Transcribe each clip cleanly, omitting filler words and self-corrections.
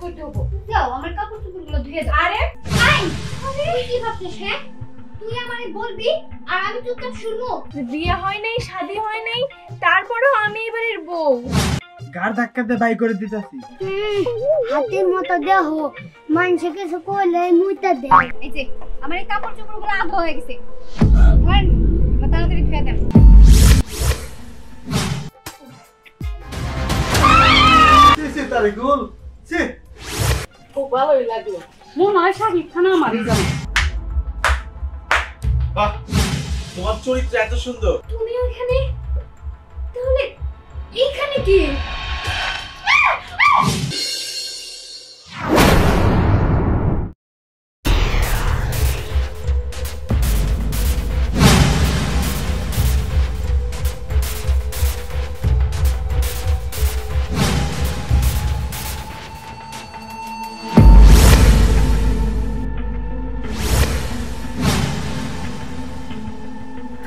করতে হবো। যাও আমার কাপড় চোপড়গুলো ধুয়ে দাও। আরে আই তুই কি ভাবছিস? হ্যাঁ তুই আমারে বলবি আর আমি চুপচাপ শুনবো? বিয়ে হয় নাই, শাদী হয় নাই, তারপরেও আমি এবারের বউ। গার ধাক্কাতে বাই করে দিতাছি। হাতের মতো দেহ মানুষে কিছু কইলে মুইতা দে। এই যে আমার এই কাপড় চোপড়গুলো আধা হয়ে গেছে, ধরেন তাড়াতাড়ি ধুয়ে দেন। তারিকুল সে খুব ভালোই লাগলো, মনে হয় শাকিব খান আমারই জানো। বাহ, তোমার চরিত্র এত সুন্দর। তুমি ওখানে, তাহলে এইখানে কি?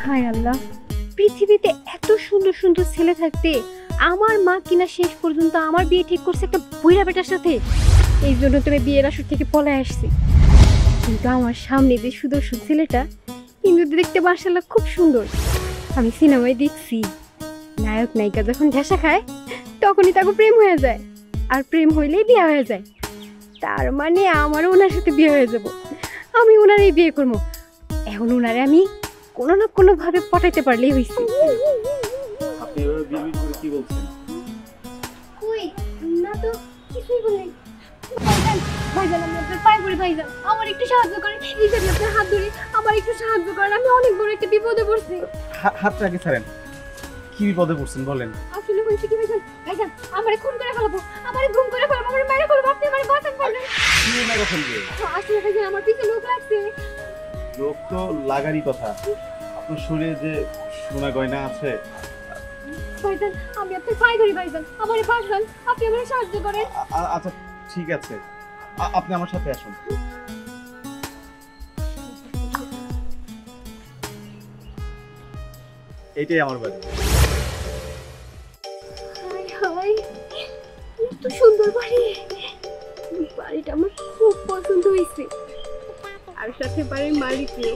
হায় আল্লাহ, পৃথিবীতে এত সুন্দর সুন্দর ছেলে থাকতে আমার মা কিনা শেষ পর্যন্ত আমার বিয়ে ঠিক করছে একটা বুইড়া বেটার সাথে। এই জন্য তুমি বিয়ের আসর থেকে পলায় আসছি। কিন্তু আমার সামনে যে সুদর্শন ছেলেটা, কিন্তু দেখতে মাশাআল্লাহ খুব সুন্দর। আমি সিনেমায় দেখছি নায়ক নায়িকা যখন ঢেসা খায় তখনই তাকে প্রেম হয়ে যায়, আর প্রেম হইলেই বিয়ে হয়ে যায়। তার মানে আমারও ওনার সাথে বিয়ে হয়ে যাব, আমি ওনারই বিয়ে করবো। এখন ওনারে আমি কোনো না কোনো ভাবে পটাইতে পারলেই হইছে। আপনি এভাবে বিড়বিড় করে কি বলছেন? কই না তো কিছুই বলি। ভাইজান ভাইজান আমি আপনার পায়ে পড়ি ভাইজান, আমার একটু সাহায্য করেন। এই যে আপনার হাত ধরে আমার একটু সাহায্য করেন, আমি অনেক বড় একটা বিপদে পড়ছি। হাতটা আগে ছাড়েন। কি বিপদে পড়ছেন বলেন? আসলে হয়েছে কি ভাইজান, ভাইজান আমারে খুন করে ফেলাবো, আমারে গুম করে ফেলাবো, আমারে মেরে ফেলাবো, আপনি আমারে বাঁচান ভাইজান। কি মেরে ফেলবে? আসলে ভাইজান আমার পিছে লোক লাগছে। লোক তো লাগারই কথা। আপনার শরীরে যে সোনা গয়না আছে। ভাইজান আমি আপনার পায়ে ধরি ভাইজান, আমারে বাঁচান, আপনি আমারে সাহায্য করেন। আচ্ছা ঠিক আছে, আপনি আমার সাথে আসুন। এইটাই আমার বাড়ি। হাই হাই এত সুন্দর বাড়ি, বাড়িটা আমার খুব পছন্দ হয়েছে। আর সাথে বাড়ির মালিকও।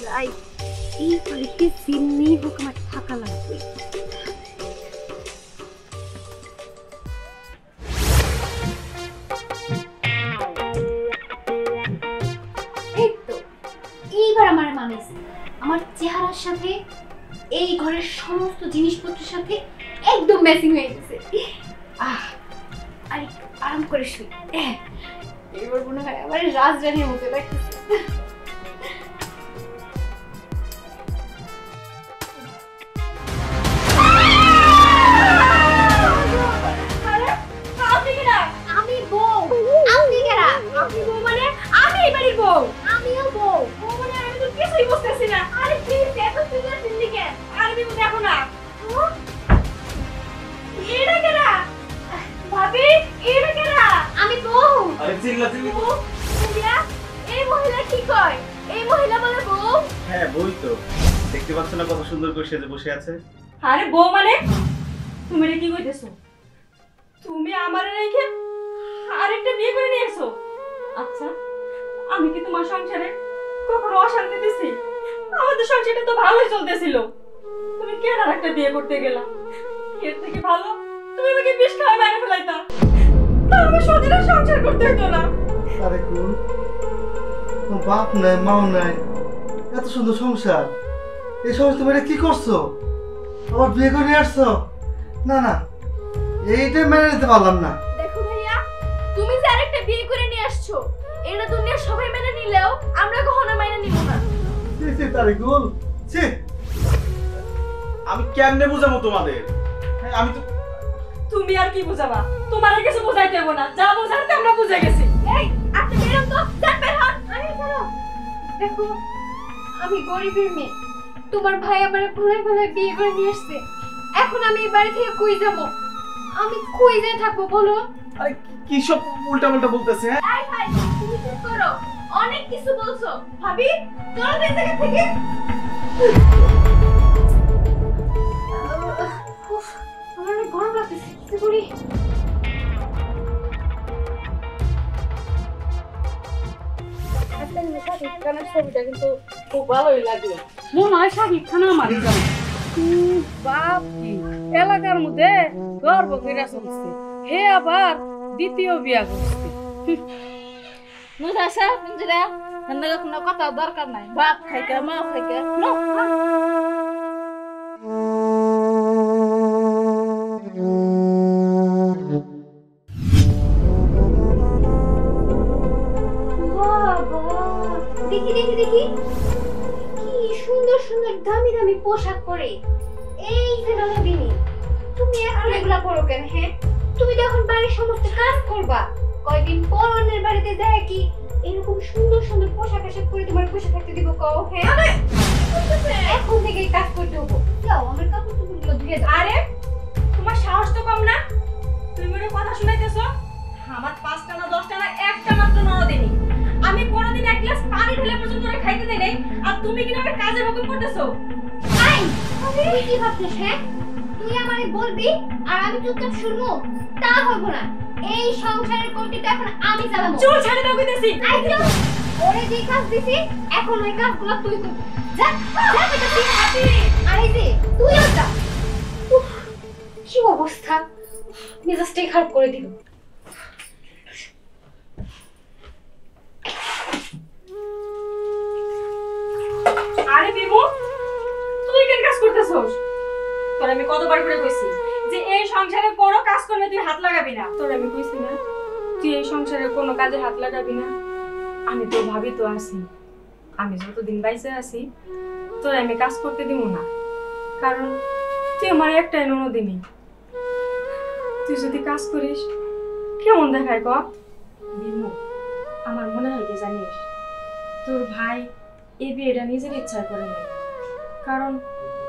যাই এই বাড়িতে যেমনি হোক আমার থাকা লাগবে। এই তো এইবার আমার মানেছে, আমার চেহারার সাথে এই ঘরের সমস্ত জিনিসপত্রের সাথে একদম ম্যাচিং হয়ে গেছে। আর একটু আরাম করে শুই। এবার মনে হয় আমার রাজরানীর মতো লাগতেছে। আমি বউ। আপনি কেরা? আপনি বউ মানে আমি এই বাড়ির বউ। আমিও বউ। বউ মানে আমি তো কিছুই বুঝতেছি না। আরে প্লিজ এত সুন্দর সিন্ডিকে আরবি মধ্যে দেখো না। এটা কেরা? ভাবি এটা কেরা? আমি বউ। আরে চিল্লা চিল্লি। এই মহিলা কি কয়? এই মহিলা বলে বউ? হ্যাঁ বই তো, দেখতে পাচ্ছ না কত সুন্দর করে সেজে বসে আছে। আরে বউ মানে তুমি রে কি কইতেছো? তুমি আমারে রেখে আরেকটা বিয়ে করে নিয়েছো? আচ্ছা আমি কি তোমার সংসারে কখনো অশান্তি দিছি? আমাদের সংসারটা তো ভালোই চলতেছিল, তুমি কেন আরেকটা বিয়ে করতে গেলা? এর থেকে ভালো তুমি আমাকে বিষ খাওয়া মেরে ফেলাইতা, তাহলে সদিনা সংসার করতে হতো না। আরে কোন বাপ নাই মাও নাই, এত সুন্দর সংসার, এই সংসার তুমি এটা কি করছো? আবার বিয়ে করে নিয়ে আসছো? না না, এইটা মেনে নিতে পারলাম না। দেখো ভাইয়া, তুমি যে আরেকটা বিয়ে করে নিয়ে আসছো এটা দুনিয়ার সবাই মেনে নিলেও আমরা কখনো মেনে নিব না। তারিকুল ছি, আমি কেমনে বুঝাবো তোমাদের? হ্যাঁ আমি তো। তুমি আর কি বুঝাবা? তোমার আর কিছু বুঝাইতে হবে না, যা বুঝার তা আমরা বুঝে গেছি। এই আপনি বেরোন তো, যান বের হন। আরে চলো। দেখো আমি গরিবের মেয়ে, তোমার ভাই আমারে ভুলাই ভুলাই বিয়ে করে নিয়ে আসছে, এখন আমি এই বাড়ি থেকে কই যাব? আমি কই যাই থাকবো বলো? আরে কি সব উল্টাপাল্টা বলতেছে? হ্যাঁ আই ভাই তুমি চুপ করো, অনেক কিছু বলছো। ভাবি চলো তো এই জায়গা থেকে। উফ, আমার অনেক গরম লাগতেছে, কি করি? ছবিটা কিন্তু খুব ভালোই লাগলো। মনে হয় শাকিব খান আমারই জানো। বাপ কি এলাকার মধ্যে গর্ব করে চলছে, হে আবার দ্বিতীয় বিয়া করছে। মুদাসা পিঞ্জরা নন্দা কোনো কথা দরকার নাই, বাপ খাইকে মা খাইকে নো। দেখি দেখি দেখি কি সুন্দর সুন্দর দামি দামি পোশাক পরে এই যে নন্দিনী, তুমি এখন এগুলা পরো কেন? হ্যাঁ, তুমি তো এখন বাড়ির সমস্ত কাজ করবা, কয়দিন পর অন্যের বাড়িতে যায় কি এরকম সুন্দর সুন্দর পোশাক আশাক পরে তোমার বসে থাকতে দিব কও? হ্যাঁ, এখন থেকে কাজ করতে হবো। যাও আমার কাপড় চোপড়গুলো ধুয়ে দাও। আরে তোমার সাহস তো কম না, তুমি মনে কথা শুনাইতেছো? আমার 5টা না 10টা না একটা মাত্র নরদিনী, আমি কোনোদিন এক গ্লাস পানি ঢেলে পর্যন্ত ওরা খাইতে দেই নাই, আর তুমি কিনা ওকে কাজের হুকুম করতেছো? আই তুই কি ভাবছিস? হ্যাঁ, তুই আমারে বলবি আর আমি চুপচাপ শুনবো? তা হবো না। এই সংসারের কর্তৃত্ব এখন আমি চালাবো। চুল ছাড়ে দাও কইতেছি। আই চুপ! ওরে যে কাজ দিছি এখন ওই কাজগুলো তুই করবি। যা যা বেটা, তুই হাঁটি। আরে যে তুইও যা। উফ, কি অবস্থা, মেজাজটাই খারাপ করে দিল। আরে বিমু, তুই কেন কাজ করতেছস? তোর আমি কতবার করে কইছি যে এই সংসারে কোনো কাজ করলে তুই হাত লাগাবি না। তোর আমি কইছি না তুই এই সংসারে কোনো কাজে হাত লাগাবি না? আমি তো ভাবি তো আছি, আমি যতদিন বাইসে আছি তোর আমি কাজ করতে দিব না, কারণ তুই আমার একটাই ননদিনী। তুই যদি কাজ করিস কেমন দেখায় ক? বিমু, আমার মনে হয় কি জানিস, তোর ভাই এই বিয়েটা নিজের ইচ্ছা করে নেয়, কারণ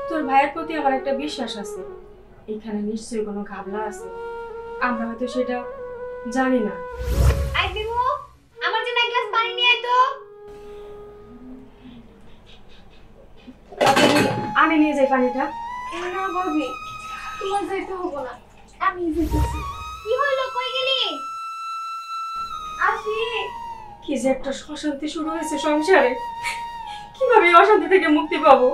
তোর ভাইয়ের প্রতি আমার একটা বিশ্বাস আছে, এখানে নিশ্চয়ই কোনো ঘাবলা আছে, আমরা হয়তো সেটা জানি না। আই বিমু, আমার জন্য এক গ্লাস পানি নিয়ে আয় তো। আমি নিয়ে যাই পানিটা। না ভাবি, তোমার যাইতে হবো না, আমি যেতেছি। কি হলো, কই গেলি? আসি। কি যে একটা অশান্তি শুরু হয়েছে সংসারে, কিভাবে এই অশান্তি থেকে মুক্তি পাবো?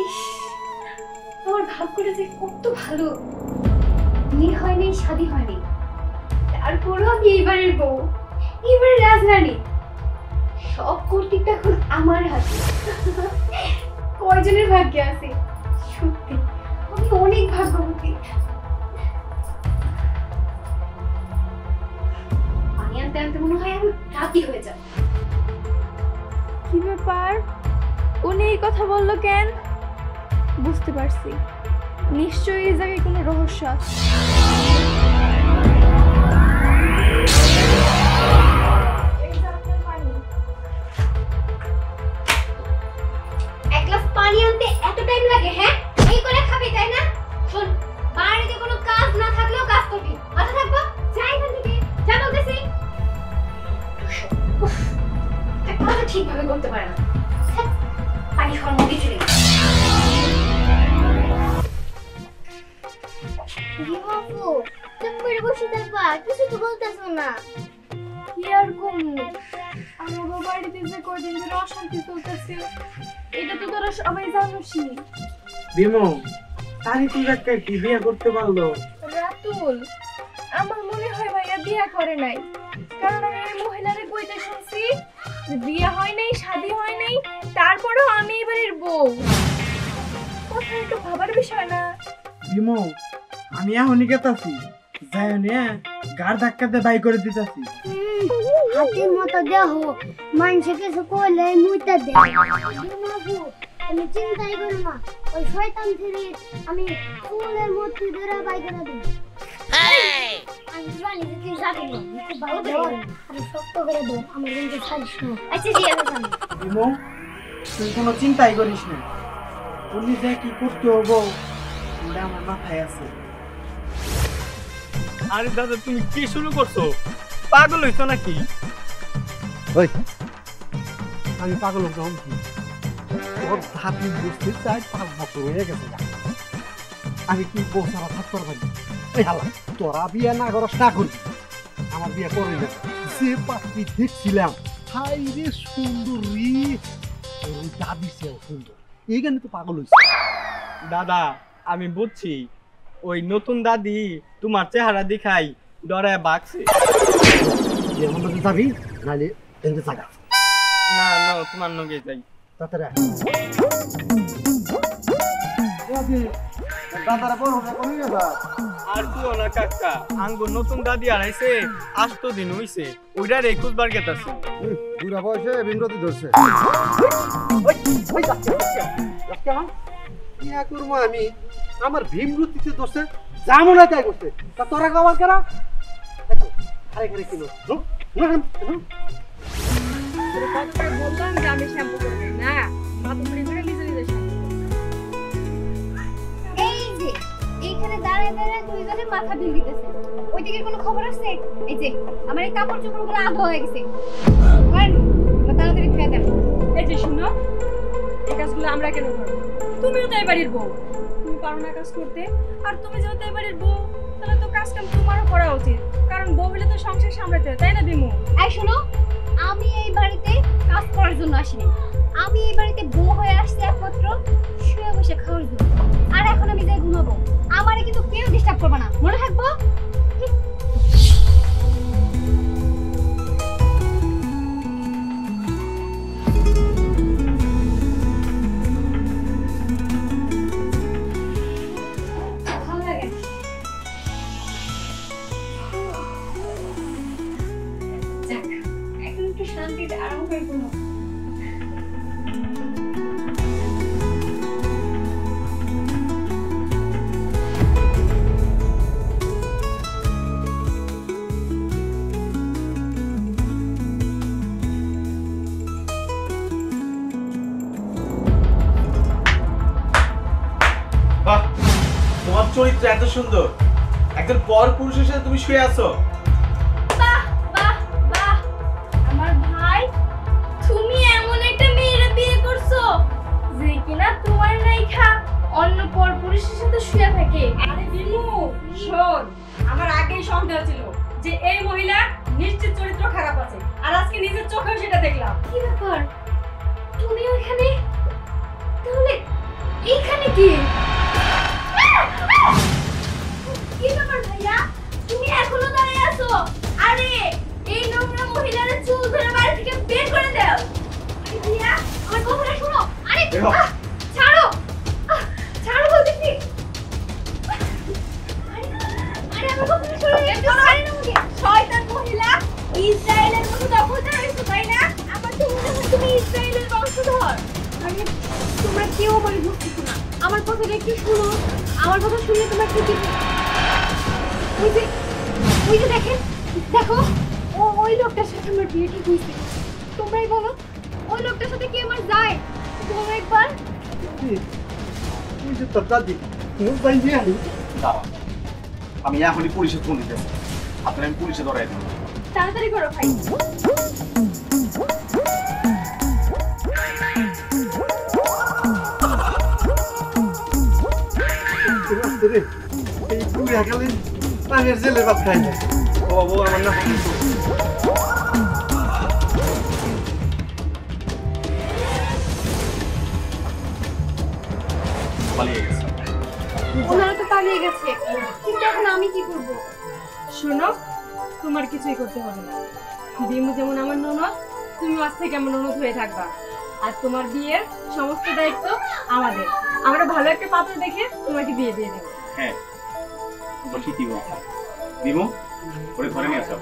ইস, আমার ভাব করে যে কত ভালো, বিয়ে হয়নি, শাদী হয়নি, তারপরেও আমি এইবারের বউ, এইবারের রাজরানী। সব কর্তৃত্ব এখন আমার হাতে। কয়জনের ভাগ্যে আছে, সত্যি আমি অনেক ভাগ্যবতী। পানি আনতে আনতে মনে হয় আমি রাতি হয়ে যাবে। কি ব্যাপার, উনি এই কথা বললো কেন? বুঝতে পারছি, নিশ্চয়ই এই জায়গায় কোনো রহস্য আছে। এক গ্লাস পানি আনতে এত টাইম লাগে? হ্যাঁ, এই করে খাবি তাই না? শোন, বাড়িতে কোনো কাজ না থাকলেও কাজ করবি, মাথা থাকবো। যাই এখান থেকে, যা বলতেছি। উফ, একটা কাজও ঠিকভাবে করতে পারে না। ধ্যাৎ, পানি খাওয়ার মধ্যে চলে গেছে। বিমু, তুমি করে বসে থাকবা, কিছু তো বলতেছো না। কি আর করবো, আমার বাড়িতে যে কদিন ধরে অশান্তি চলতেছে, এটা তো তোরা সবাই জানোসই। বিমু, তানি তুই কি বিয়ে করতে পারলো? রাতুল, আমার মনে হয় ভাইয়া বিয়ে করে নাই, কারণ আমি এই মহিলারে কইতে শুনছি যে বিয়ে হয় নাই, শাদী হয় নাই, তারপরেও আমি এবারের বউ। কথা একটু ভাবার বিষয় না? বিমু, আমি এখনই গেতাছি, যাই নিয়ে গাড় ধাক্কাতে বাই করে দিতাছি। হাতের মতো দেহ মানুষে কিছু করলে মুইটা দে। বিমু, তুমি চিন্তাই করো না, ওই শয়তান ছেলে আমি ফুলের মধ্যে ধরে বাই করে দিই। আমি জানি যে তুই যাবি না, খুব ভালো করে আমি শক্ত করে দেবো, আমার কিন্তু ছাড়িস না। আচ্ছা জি, আমি জানি। বিমু, তুই কোনো চিন্তাই করিস না, উনি যে কি করতে হবো ওটা আমার মাথায় আছে। আরে দাদা, তুমি কি শুরু করছো? পাগল হইছো নাকি? ওই, আমি পাগল হলাম কি? তোর হাতি বুঝতে চাই 5 বছর হয়ে গেছে, আমি কি বউ ছাড়া থাকতে পারবো? এই হালা, তোরা বিয়ে না করস না করবি, আমার বিয়ে করে না। যে পাত্রী দেখছিলাম হাই রে সুন্দরী, ওই দাদি সেও সুন্দর, এই গানে তো পাগল হয়েছে। দাদা আমি বুঝছি, ওই নতুন দাদি তোমার চেহারা দেখাই ডরায় বাগছে। যেমন যাবি নাহলে এনতে জায়গা না না তোমার নগে যাই। তাড়াতাড়ি দাদারা বড় কমে গেছে। আর তুই না কাকা, আঙ্গুর নতুন দাদি আড়াইছে 8 দিন হইছে, ওইটার 21 বার গেতাছে। বুড়া বয়সে বিমরতি ধরছে। ইয়া করবো আমি, আমার ভীমরতিতে ধরছে, যাবো না তাই করছে, তা তোরা গাওয়ার কেনা খারে খারে কিনো। বললাম যে আমি শ্যাম্পু করবো না, মাথা মুড়ি করে নিজে নিজে শ্যাম্পু করবো। এই যে এইখানে দাঁড়ায় দাঁড়ায় দুই জনে মাথা বিল দিতেছে, ওই দিকের কোনো খবর আছে? এই যে আমার এই কাপড় চোপড়গুলো আধা হয়ে গেছে, তাড়াতাড়ি ফিরে দেন। এই যে শুনো, এই কাজগুলো আমরা কেন করবো? তুমিও তো এই বাড়ির বউ, তুমি পারো না কাজ করতে? আর তুমি যেহেতু এই বাড়ির বউ, তাহলে তো কাজ কাম তোমারও করা উচিত, কারণ বউ হলে তো সংসার সামলাতে হয়, তাই না বিমু? এই শোনো, আমি এই বাড়িতে কাজ করার জন্য আসিনি, আমি এই বাড়িতে বউ হয়ে আসছি একমাত্র শুয়ে বসে খাওয়ার জন্য। আর এখন আমি যাই ঘুমাবো, আমারে কিন্তু কেউ ডিস্টার্ব করবে না, মনে থাকবো? ভালো লাগে। যাক, এখন একটু শান্তিতে আরাম করে ঘুমাবো। বাহ, তোমার চরিত্র এত সুন্দর, একজন পর পুরুষের সাথে তুমি শুয়ে আছো। বাহ বাহ বাহ, আমার ভাই, তুমি এমন একটা মেয়ের বিয়ে করছো যে কিনা তোমার রাইখা অন্য পর পুরুষের সাথে শুয়ে থাকে। আরে বিমু শোন, আমার আগেই সন্দেহ ছিল যে এই মহিলা নিশ্চিত চরিত্র খারাপ আছে, আর আজকে নিজের চোখেও সেটা দেখলাম। কি ব্যাপার, তুমি ওখানে, তাহলে এইখানে কি? কি ব্যাপার ভাইয়া, তুমি এখনো দাঁড়িয়ে আছো? আরে এই নোংরা মহিলার চুল ধরে বাড়ি থেকে বের করে দাও। আরে ভাইয়া, আমার কথাটা শোনো। আরে ছাড়ো, ছাড়ো বলতেছি। আরে আমার কথাটা শোনো, একটু ছাড়ি না আমাকে। শয়তান মহিলা, ইসরায়েলের মতো দখলদার হয়েছো তাই না? আমার তো মনে হয় তুমি ইসরায়েলের বংশধর। আরে তোমরা কেউ বলে বুঝতেছো না, আমার কথাটা একটু শোনো, আমার কথা শুনলে তোমার কি দিবে? ওই যে দেখেন, দেখো ওই লোকটার সাথে আমার বিয়ে ঠিক হয়েছে। তোমরাই বলো, ওই লোকটার সাথে কি আমার যায়? বলো একবার। ওই যে তোর দাদি, তোর ভাই নিয়ে আনি। দাঁড়াও, আমি এখনই পুলিশে ফোন দিতেছি, আপনার আমি পুলিশে ধরাই দেবো। তাড়াতাড়ি করো ভাই। এই পুরা গেলে আগের জেলের ভাত খাই না। ও বাবু, আমার না পালিয়ে গেছে। ওনারা তো পালিয়ে গেছে, কিন্তু এখন আমি কি করব? শোনো, তোমার কিছুই করতে হবে না। বিমু যেমন আমার ননদ, তুমি আজ থেকে আমার ননদ হয়ে থাকবা, আর তোমার বিয়ের সমস্ত দায়িত্ব আমাদের। আমরা ভালো একটা পাত্র দেখে তোমাকে বিয়ে দিয়ে দেবো। হ্যাঁ, তো ঠিকই বলছো। বিমু, ওরে ঘরে নিয়ে আসো।